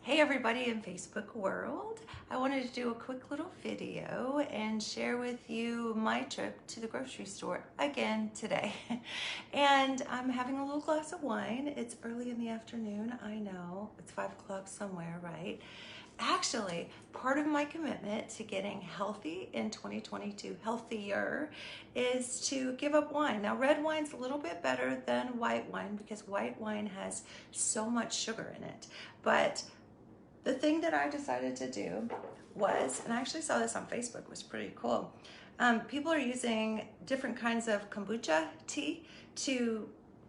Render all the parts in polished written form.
Hey everybody in Facebook world. I wanted to do a quick little video and share with you my trip to the grocery store again today. And I'm having a little glass of wine. It's early in the afternoon. I know it's 5 o'clock somewhere, right? Actually, part of my commitment to getting healthy in 2022, healthier, is to give up wine. Now, red wine's a little bit better than white wine because white wine has so much sugar in it. But the thing that I decided to do was, and I actually saw this on Facebook, it was pretty cool. People are using different kinds of kombucha tea to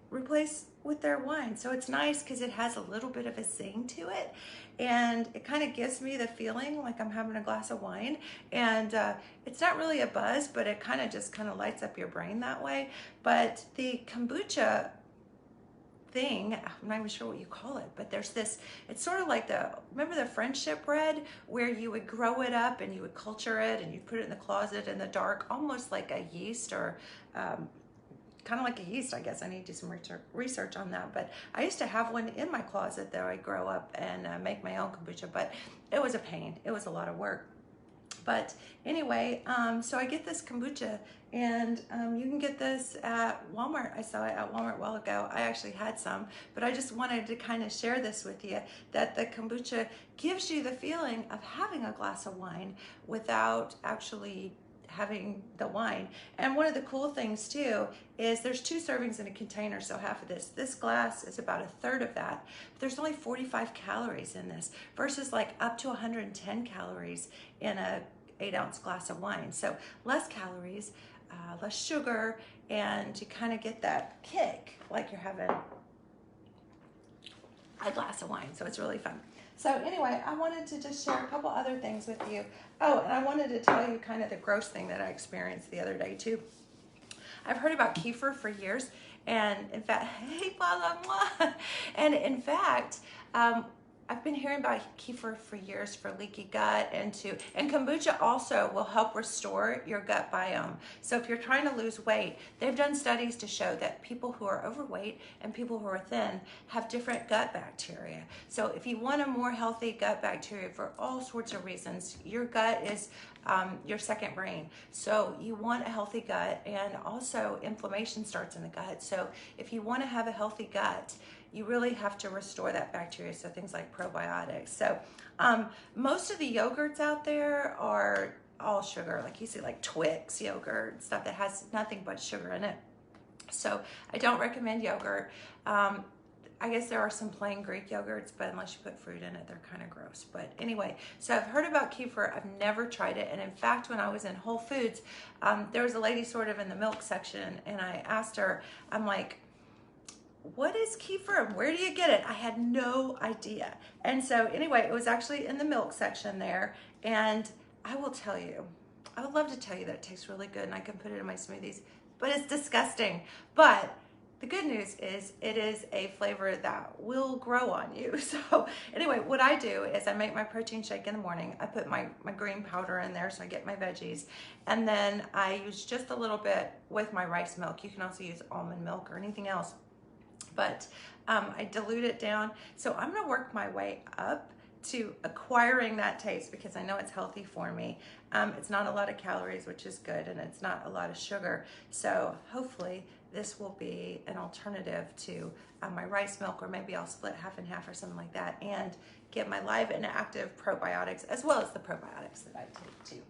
replace with their wine. So it's nice because it has a little bit of a zing to it. And it kind of gives me the feeling like I'm having a glass of wine. And it's not really a buzz, but it kind of just kind of lights up your brain that way. But the kombucha thing, I'm not even sure what you call it, but there's this, it's sort of like remember the friendship bread where you would grow it up and you would culture it and you put it in the closet in the dark, almost like a yeast or kind of like a yeast, I guess. I need to do some research on that, but I used to have one in my closet that I grow up and make my own kombucha, but it was a pain. It was a lot of work. But anyway, so I get this kombucha, and you can get this at Walmart. I saw it at Walmart a while ago. I actually had some, but I just wanted to kind of share this with you, that the kombucha gives you the feeling of having a glass of wine without actually having the wine. And one of the cool things too is there's 2 servings in a container, so half of this glass is about a third of that, but there's only 45 calories in this versus like up to 110 calories in a 8-ounce glass of wine. So less calories, less sugar, and you kind of get that kick like you're having a glass of wine. So it's really fun. So anyway, I wanted to just share a couple other things with you. Oh, and I wanted to tell you kind of the gross thing that I experienced the other day too. I've heard about kefir for years, and in fact, hey, blah, blah, blah. And in fact, I've been hearing about kefir for years for leaky gut, and kombucha also will help restore your gut biome. So if you're trying to lose weight, they've done studies to show that people who are overweight and people who are thin have different gut bacteria. So if you want a more healthy gut bacteria for all sorts of reasons, your gut is your second brain. So you want a healthy gut, and also inflammation starts in the gut. So if you want to have a healthy gut, you really have to restore that bacteria, so things like probiotics. So most of the yogurts out there are all sugar, like you see like Twix yogurt, stuff that has nothing but sugar in it. So I don't recommend yogurt. I guess there are some plain Greek yogurts, but unless you put fruit in it, they're kind of gross. But anyway, so I've heard about kefir. I've never tried it. And in fact, when I was in Whole Foods, there was a lady sort of in the milk section, and I asked her, I'm like, what is kefir? Where do you get it? I had no idea. And so anyway, it was actually in the milk section there. And I will tell you, I would love to tell you that it tastes really good and I can put it in my smoothies, but it's disgusting. But the good news is it is a flavor that will grow on you. So anyway, what I do is I make my protein shake in the morning. I put my green powder in there so I get my veggies. And then I use just a little bit with my rice milk. You can also use almond milk or anything else. But I dilute it down. So I'm gonna work my way up to acquiring that taste because I know it's healthy for me. It's not a lot of calories, which is good, and it's not a lot of sugar. So hopefully this will be an alternative to my rice milk, or maybe I'll split half and half or something like that and get my live and active probiotics as well as the probiotics that I take too.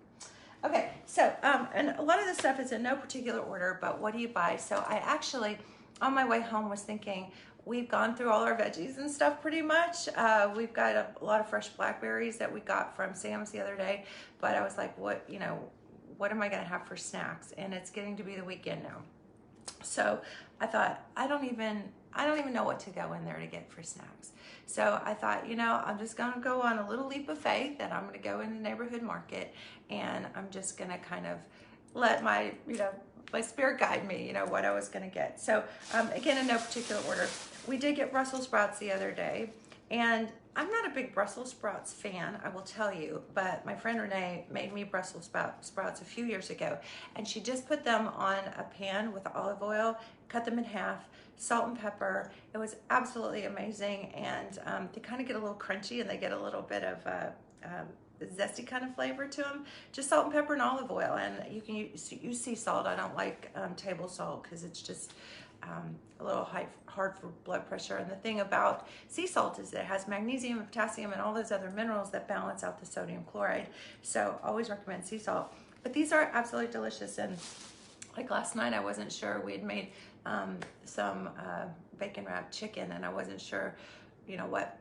Okay, so, and a lot of this stuff is in no particular order, but what do you buy? So I actually, on my way home, was thinking, we've gone through all our veggies and stuff pretty much. We've got a lot of fresh blackberries that we got from Sam's the other day, but I was like, what am I gonna have for snacks? And it's getting to be the weekend now. So I thought, I don't even know what to go in there to get for snacks. So I thought, I'm just gonna go on a little leap of faith, and I'm gonna go in the neighborhood market, and I'm just gonna kind of let my spirit guide me, what I was gonna get. So again, in no particular order, we did get Brussels sprouts the other day, And I'm not a big Brussels sprouts fan, I will tell you, but my friend Renee made me Brussels sprouts a few years ago, and she just put them on a pan with olive oil, cut them in half, salt and pepper. It was absolutely amazing, and they kind of get a little crunchy, and they get a little bit of zesty kind of flavor to them. Just salt and pepper and olive oil, and you can use sea salt. I don't like table salt because it's just a little hard for blood pressure. And the thing about sea salt is that it has magnesium and potassium and all those other minerals that balance out the sodium chloride. So always recommend sea salt. But these are absolutely delicious. And like last night, I wasn't sure. We had made some bacon wrapped chicken, and I wasn't sure, you know, what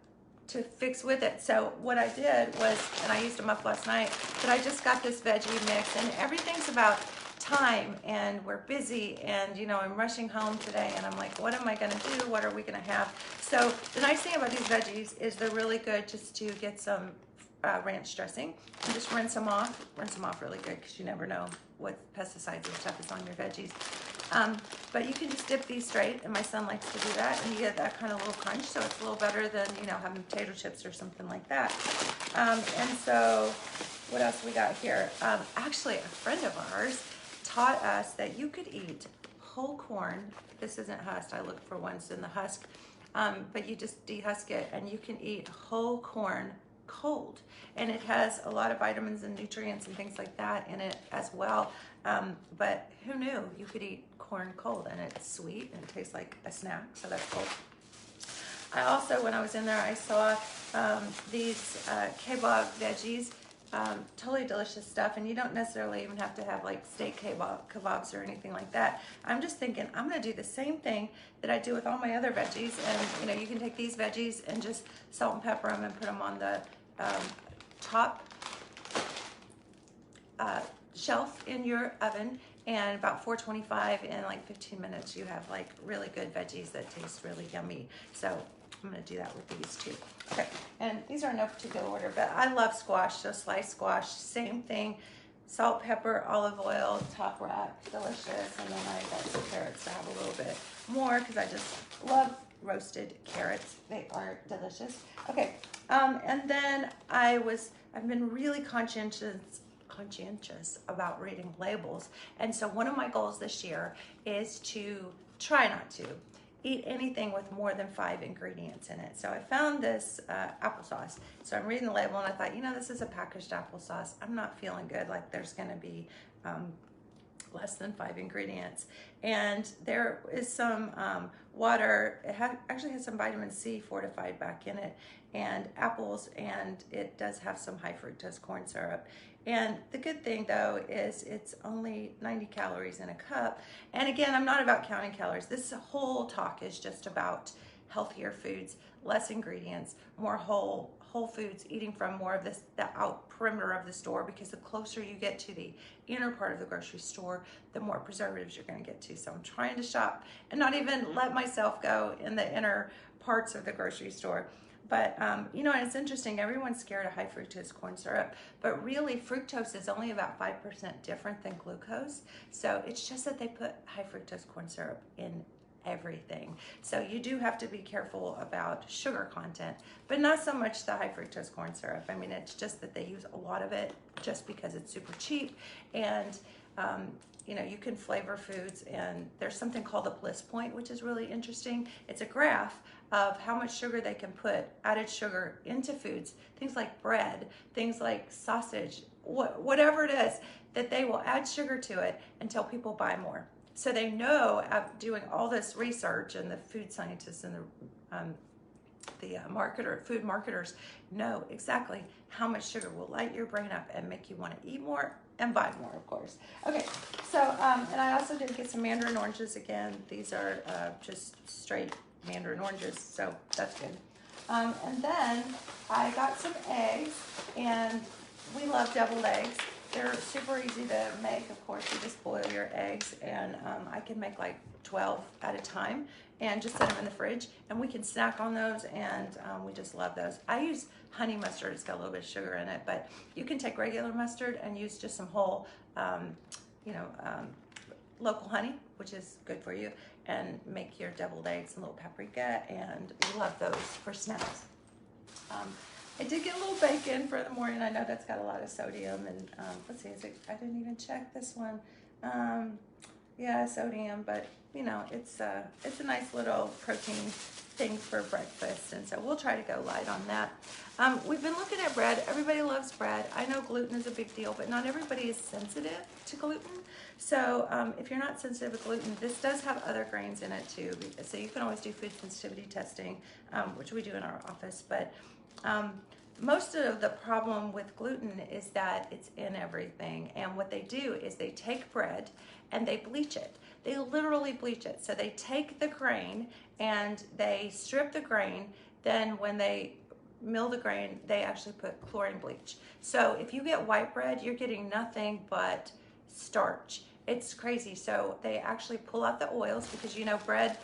to fix with it. So what I did was, and I used them up last night, but I just got this veggie mix, and everything's about time, and we're busy, and you know, I'm rushing home today, and I'm like, what am I gonna do? What are we gonna have? So the nice thing about these veggies is they're really good just to get some ranch dressing and just rinse them off really good, because you never know what pesticides and stuff is on your veggies. But you can just dip these straight, and my son likes to do that, and you get that kind of little crunch, so it's a little better than, you know, having potato chips or something like that. And so what else we got here? Actually, a friend of ours taught us that you could eat whole corn. This isn't husked. I looked for ones in the husk, but you just dehusk it, and you can eat whole corn cold, and it has a lot of vitamins and nutrients and things like that in it as well. But who knew you could eat corn cold, and it's sweet and it tastes like a snack, so that's cool. I also, when I was in there, I saw these kebab veggies. Totally delicious stuff, and you don't necessarily even have to have like steak kebabs or anything like that. I'm just thinking I'm going to do the same thing that I do with all my other veggies, and you know, you can take these veggies and just salt and pepper them and put them on the top shelf in your oven, and about 425 in like 15 minutes you have like really good veggies that taste really yummy. So I'm going to do that with these too. Okay, and these are in no particular order, but I love squash, so sliced squash, same thing, salt, pepper, olive oil, top rack, delicious. And then I got some carrots to have a little bit more because I just love roasted carrots. They are delicious. Okay, and then I've been really conscientious about reading labels, and so one of my goals this year is to try not to eat anything with more than 5 ingredients in it. So I found this applesauce. So I'm reading the label, and I thought, you know, this is a packaged applesauce. I'm not feeling good like there's going to be less than 5 ingredients. And there is some water. It actually has some vitamin C fortified back in it, and apples, and it does have some high fructose corn syrup. And the good thing though is it's only 90 calories in a cup. And again, I'm not about counting calories. This whole talk is just about healthier foods, less ingredients, more whole foods, eating from more of the out perimeter of the store, because the closer you get to the inner part of the grocery store, the more preservatives you're going to get to. So I'm trying to shop and not even let myself go in the inner parts of the grocery store. But, you know, and it's interesting, everyone's scared of high fructose corn syrup, but really fructose is only about 5% different than glucose. So it's just that they put high fructose corn syrup in everything. So you do have to be careful about sugar content, but not so much the high fructose corn syrup. I mean, it's just that they use a lot of it just because it's super cheap. And you know, you can flavor foods, and there's something called a bliss point, which is really interesting. It's a graph of how much sugar they can put, added sugar, into foods, things like bread, things like sausage, whatever it is, that they will add sugar to it until people buy more. So they know, doing all this research, and the food scientists and the food marketers know exactly how much sugar will light your brain up and make you want to eat more and buy more, of course. Okay, so, and I also did get some mandarin oranges again. These are just straight mandarin oranges, so that's good. And then I got some eggs, and we love deviled eggs. They're super easy to make. Of course, you just boil your eggs, and I can make like 12 at a time and just set them in the fridge, and we can snack on those, and we just love those. I use honey mustard. It's got a little bit of sugar in it, but you can take regular mustard and use just some whole, local honey, which is good for you, and make your deviled eggs and a little paprika, and we love those for snacks. I did get a little bacon for the morning. I know that's got a lot of sodium, and let's see, I didn't even check this one. Yeah, sodium, but you know, it's a nice little protein thing for breakfast, and so we'll try to go light on that. We've been looking at bread. Everybody loves bread. I know gluten is a big deal, but not everybody is sensitive to gluten. So if you're not sensitive to gluten, this does have other grains in it too. So you can always do food sensitivity testing, which we do in our office. But most of the problem with gluten is that it's in everything. And what they do is they take bread and they bleach it. They literally bleach it. So they take the grain and they strip the grain. Then when they mill the grain, they actually put chlorine bleach. So if you get white bread, you're getting nothing but starch. It's crazy. So they actually pull out the oils, because you know bread,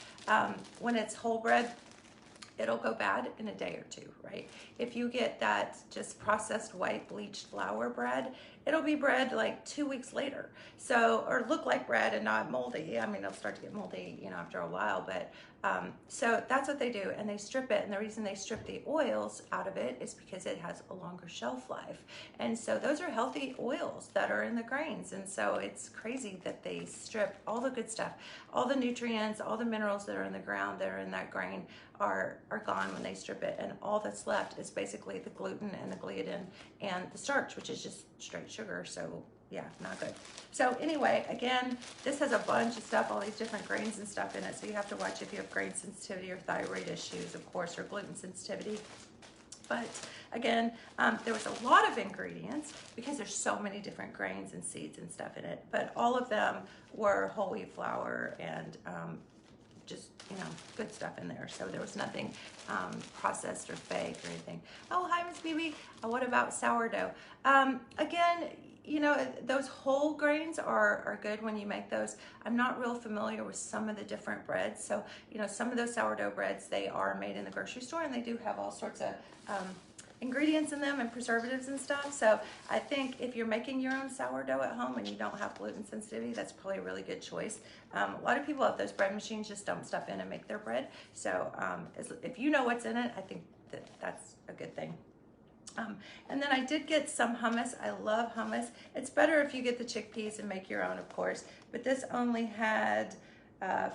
when it's whole bread, it'll go bad in a day or two, right? If you get that just processed white bleached flour bread, it'll be bread like 2 weeks later. So, or look like bread and not moldy. I mean, it'll start to get moldy, you know, after a while, but so that's what they do, and they strip it. And the reason they strip the oils out of it is because it has a longer shelf life. And so those are healthy oils that are in the grains. And so it's crazy that they strip all the good stuff, all the nutrients, all the minerals that are in the ground that are in that grain are gone when they strip it. And all that's left is basically the gluten and the gliadin and the starch, which is just straight sugar. So yeah, not good. So anyway, again, this has a bunch of stuff, all these different grains and stuff in it. So you have to watch if you have grain sensitivity or thyroid issues, of course, or gluten sensitivity. But again, there was a lot of ingredients because there's so many different grains and seeds and stuff in it. But all of them were whole wheat flour and just, you know, good stuff in there. So there was nothing processed or fake or anything. Oh, hi, Miss BB. What about sourdough? Again, you know, those whole grains are good when you make those. I'm not real familiar with some of the different breads. So, you know, some of those sourdough breads, they are made in the grocery store, and they do have all sorts of ingredients in them and preservatives and stuff. So I think if you're making your own sourdough at home and you don't have gluten sensitivity, that's probably a really good choice. A lot of people have those bread machines, just dump stuff in and make their bread. So if you know what's in it, I think that's a good thing. And then I did get some hummus. I love hummus. It's better if you get the chickpeas and make your own, of course. But this only had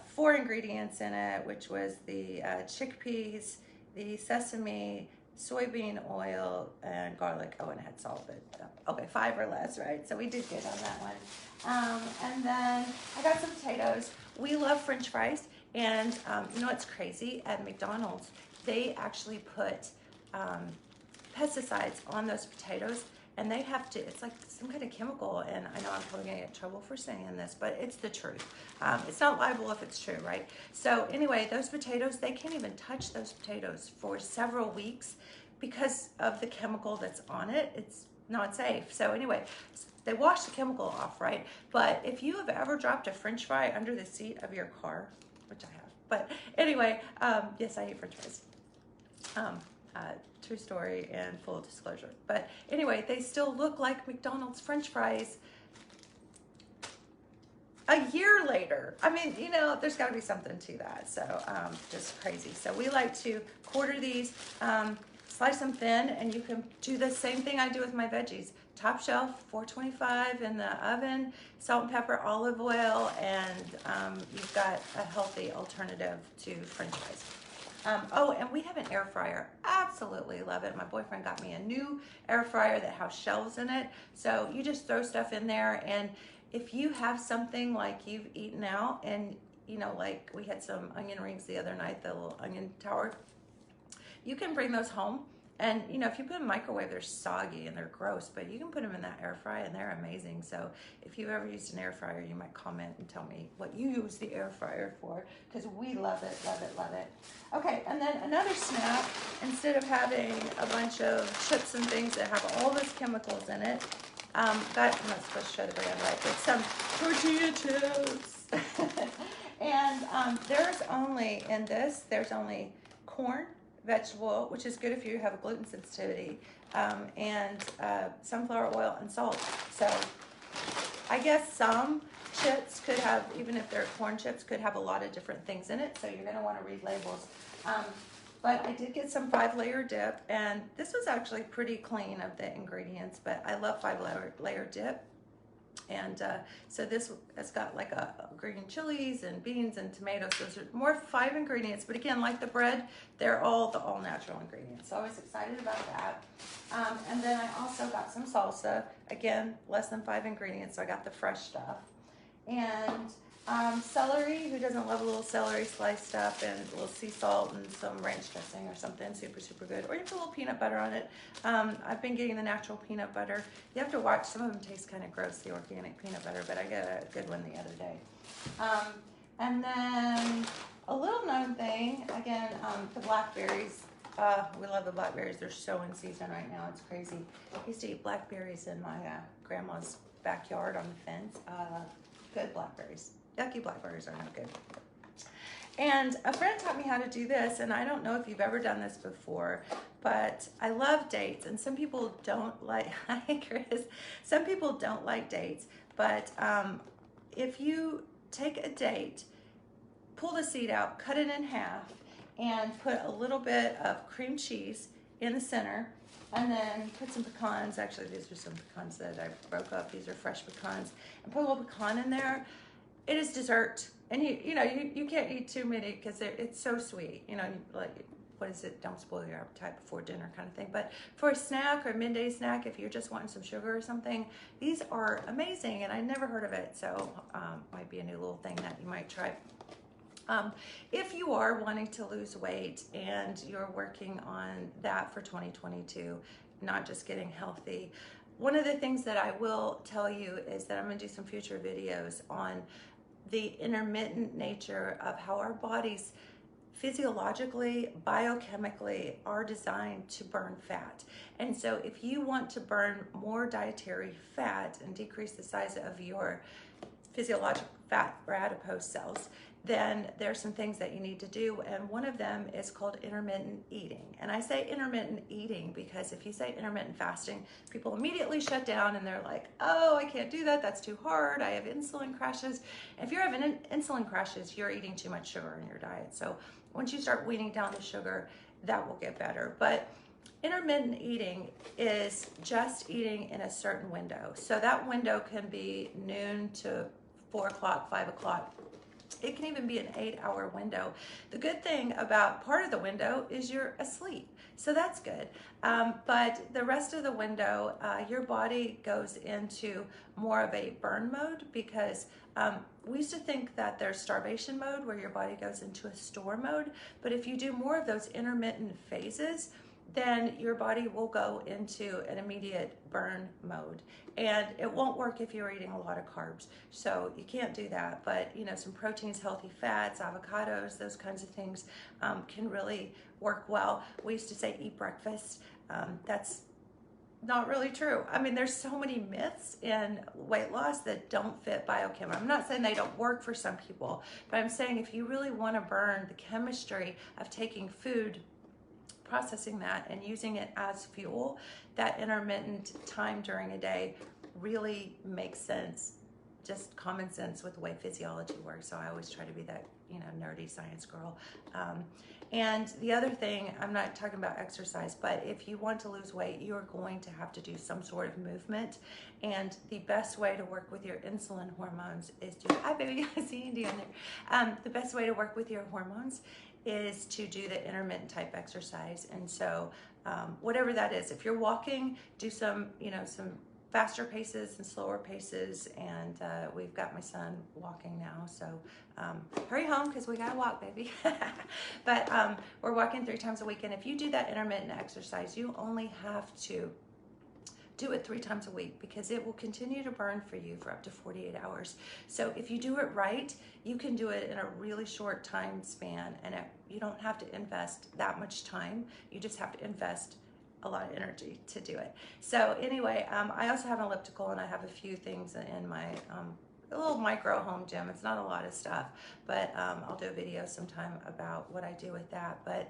4 ingredients in it, which was the chickpeas, the sesame, soybean oil, and garlic. Oh, and it had salt, but okay, 5 or less, right? So we did good on that one. And then I got some potatoes. We love French fries, and you know what's crazy? At McDonald's, they actually put pesticides on those potatoes, and they have to, it's like some kind of chemical, and I know I'm probably gonna get in trouble for saying this, but it's the truth. It's not liable if it's true, right? So anyway, those potatoes, they can't even touch those potatoes for several weeks because of the chemical that's on it. It's not safe. So anyway, they wash the chemical off, right? But if you have ever dropped a French fry under the seat of your car, which I have, but anyway, yes, I eat French fries. True story and full disclosure. But anyway, they still look like McDonald's French fries a year later. I mean, you know, there's got to be something to that. So just crazy. So we like to quarter these, slice them thin, and you can do the same thing I do with my veggies. Top shelf, 425 in the oven, salt and pepper, olive oil, and you've got a healthy alternative to French fries. Oh, and we have an air fryer. Absolutely love it. My boyfriend got me a new air fryer that has shelves in it. So you just throw stuff in there, and if you have something like you've eaten out, and you know, like we had some onion rings the other night, the little onion tower, you can bring those home. And you know, if you put them in the microwave, they're soggy and they're gross, but you can put them in that air fryer and they're amazing. So if you've ever used an air fryer, you might comment and tell me what you use the air fryer for, because we love it, love it, love it. Okay, and then another snack, instead of having a bunch of chips and things that have all those chemicals in it, I'm not supposed to show the brand, right? But some tortilla chips. And there's only, in this, there's only corn, vegetable, which is good if you have a gluten sensitivity, and sunflower oil and salt. So I guess some chips could have, even if they're corn chips, could have a lot of different things in it. So you're going to want to read labels. But I did get some 5-layer dip, and this was actually pretty clean of the ingredients, but I love 5-layer dip. And so this has got like a green chilies and beans and tomatoes. Those are more 5 ingredients, but again, like the bread, they're all the all natural ingredients. So I was excited about that. And then I also got some salsa. Again, less than 5 ingredients, so I got the fresh stuff. And celery, who doesn't love a little celery sliced up, and a little sea salt and some ranch dressing or something, super, super good. Or you put a little peanut butter on it. I've been getting the natural peanut butter. You have to watch, some of them taste kind of gross, the organic peanut butter, but I got a good one the other day. And then a little known thing, again, the blackberries. We love the blackberries. They're so in season right now. It's crazy. I used to eat blackberries in my grandma's backyard on the fence. Good blackberries. Yucky blackberries are no good. And a friend taught me how to do this, and I don't know if you've ever done this before, but I love dates, and some people don't like, hi Chris, some people don't like dates, but if you take a date, pull the seed out, cut it in half, and put a little bit of cream cheese in the center, and then put some pecans. Actually, these are some pecans that I broke up. These are fresh pecans. And put a little pecan in there. It is dessert. And you know, you can't eat too many because it's so sweet. You know, like, what is it? Don't spoil your appetite before dinner kind of thing. But for a snack or a midday snack, if you're just wanting some sugar or something, these are amazing. And I never heard of it. So might be a new little thing that you might try. If you are wanting to lose weight and you're working on that for 2022, not just getting healthy, one of the things that I will tell you is that I'm going to do some future videos on the intermittent nature of how our bodies physiologically, biochemically are designed to burn fat. And so if you want to burn more dietary fat and decrease the size of your physiological fat or adipose cells, then there's some things that you need to do, and one of them is called intermittent eating. And I say intermittent eating because if you say intermittent fasting, people immediately shut down and they're like, oh, I can't do that, that's too hard, I have insulin crashes. If you're having insulin crashes, you're eating too much sugar in your diet. So once you start weaning down the sugar, that will get better. But intermittent eating is just eating in a certain window. So that window can be noon to 4 o'clock, 5 o'clock. It can even be an 8-hour window. The good thing about part of the window is you're asleep, so that's good. But the rest of the window, your body goes into more of a burn mode because we used to think that there's starvation mode where your body goes into a store mode, but if you do more of those intermittent phases, then your body will go into an immediate burn mode. And it won't work if you're eating a lot of carbs. So you can't do that. But you know, some proteins, healthy fats, avocados, those kinds of things can really work well. We used to say eat breakfast. That's not really true. I mean, there's so many myths in weight loss that don't fit biochemistry. I'm not saying they don't work for some people, but I'm saying if you really want to burn the chemistry of taking food, processing that and using it as fuel, that intermittent time during a day really makes sense. Just common sense with the way physiology works. So I always try to be that, you know, nerdy science girl. And the other thing, I'm not talking about exercise, but if you want to lose weight, you're going to have to do some sort of movement. And the best way to work with your insulin hormones is to, hi baby, I see Andy on there. The best way to work with your hormones is to do the intermittent type exercise. And so whatever that is, if you're walking, do some, you know, some faster paces and slower paces. And we've got my son walking now, so hurry home because we gotta walk, baby. But we're walking 3 times a week, and if you do that intermittent exercise, you only have to do it 3 times a week because it will continue to burn for you for up to 48 hours. So if you do it right, you can do it in a really short time span, and you don't have to invest that much time. You just have to invest a lot of energy to do it. So anyway, I also have an elliptical, and I have a few things in my a little micro home gym. It's not a lot of stuff, but I'll do a video sometime about what I do with that. But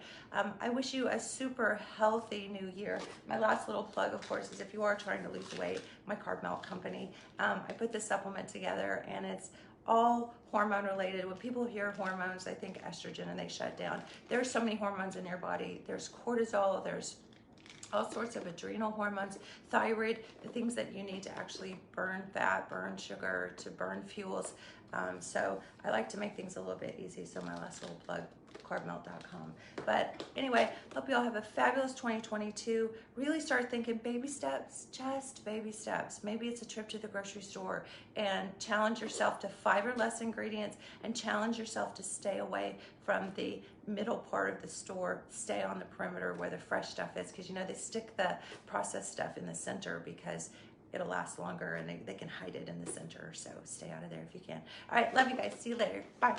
I wish you a super healthy new year. My last little plug, of course, is if you are trying to lose weight, my Carb Melt company. I put this supplement together, and it's all hormone related. When people hear hormones, they think estrogen and they shut down. There's so many hormones in your body. There's cortisol, there's all sorts of adrenal hormones, thyroid, the things that you need to actually burn fat, burn sugar, to burn fuels. So I like to make things a little bit easy, so my last little plug, carbmelt.com. But anyway, hope you all have a fabulous 2022. Really start thinking baby steps, just baby steps. Maybe it's a trip to the grocery store, and challenge yourself to 5 or less ingredients, and challenge yourself to stay away from the middle part of the store. Stay on the perimeter where the fresh stuff is, because you know they stick the processed stuff in the center because it'll last longer, and they can hide it in the center. So stay out of there if you can. All right, love you guys. See you later. Bye.